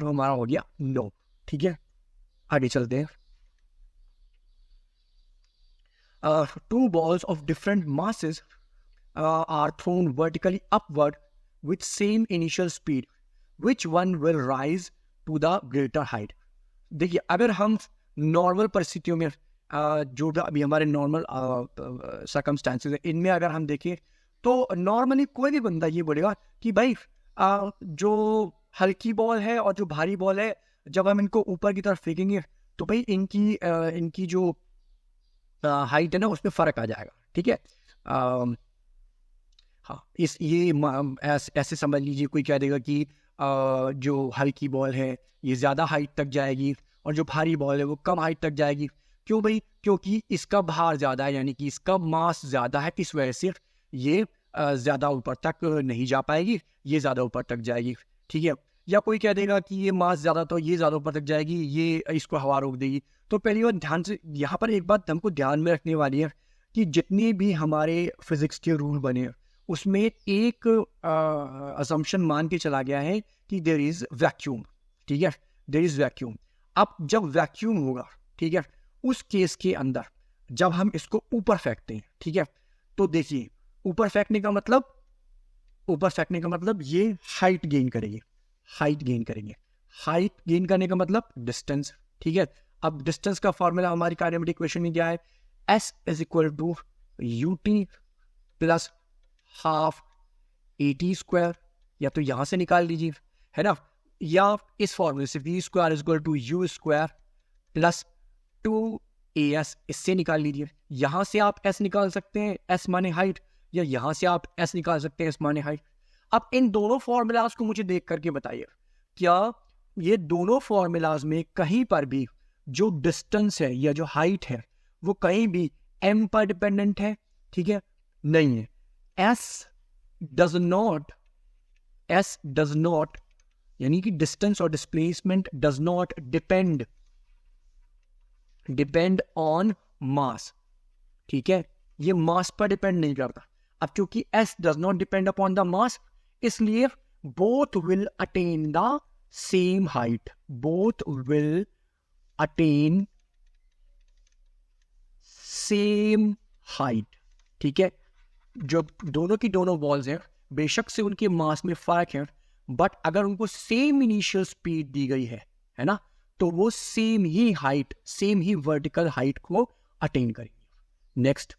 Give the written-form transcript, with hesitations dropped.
तो हमारा हो गया नो। ठीक है, आगे चलते हैं। Two balls of different masses are thrown vertically upward with same initial speed. Which one will rise to the greater height? देखिए, अगर हम नॉर्मल परिस्थितियों में जो भी अभी हमारे नॉर्मल सर्कमस्टांसेस है, इनमें अगर हम देखें तो नॉर्मली कोई भी बंदा ये बोलेगा कि भाई जो हल्की बॉल है और जो भारी बॉल है, जब हम इनको ऊपर की तरफ फेंकेंगे तो भाई इनकी जो हाइट है ना, उसमें फर्क आ जाएगा। ठीक है, हाँ, ऐसे समझ लीजिए, कोई कह देगा कि जो हल्की बॉल है ये ज़्यादा हाइट तक जाएगी और जो भारी बॉल है वो कम हाइट तक जाएगी। क्यों भाई? क्योंकि इसका भार ज़्यादा है, यानी कि इसका मास ज़्यादा है, इस वजह से ये ज़्यादा ऊपर तक नहीं जा पाएगी, ये ज़्यादा ऊपर तक जाएगी। ठीक है, या कोई कह देगा कि ये मास ज़्यादा तो ये ज़्यादा ऊपर तक जाएगी, ये इसको हवा रोक देगी। तो पहली बात ध्यान से, यहाँ पर एक बात हमको ध्यान में रखने वाली है कि जितने भी हमारे फिजिक्स के रूल बने हैं उसमें एक असम्पशन मान के चला गया है कि देयर इज वैक्यूम। ठीक है, देयर इज वैक्यूम। अब जब वैक्यूम होगा, ठीक है, उस केस के अंदर जब हम इसको ऊपर फेंकते हैं, ठीक है, तो देखिए ऊपर फेंकने का मतलब ये हाइट गेन करेगी, हाइट गेन करने का मतलब डिस्टेंस। ठीक है, अब डिस्टेंस का फॉर्मूला हमारी काइनेमेटिक इक्वेशन में क्या है? S is equal to ut plus half AT square, या तो यहां से निकाल लीजिए, है ना, या इस फॉर्मूले से v square is equal to u square plus 2as, इससे निकाल लीजिए। यहां से आप s निकाल सकते हैं, s माने हाइट, या यहां से आप s निकाल सकते हैं, s माने हाइट। अब इन दोनों फॉर्मूलाज को मुझे देख करके बताइए, क्या ये दोनों फॉर्मूलाज में कहीं पर भी जो डिस्टेंस है या जो हाइट है वो कहीं भी m पर डिपेंडेंट है? ठीक है, नहीं है। s डज नॉट, यानी कि डिस्टेंस और displacement does not depend on मास। ठीक है, ये मास पर डिपेंड नहीं करता। अब क्योंकि s does not depend upon the mass, इसलिए both will attain the same height, both will attain same height. ठीक है, जो दोनों की दोनों बॉल्स हैं, बेशक से उनके मास में फर्क है, बट अगर उनको सेम इनिशियल स्पीड दी गई है ना, तो वो सेम ही वर्टिकल हाइट को अटेन करेंगे। नेक्स्ट,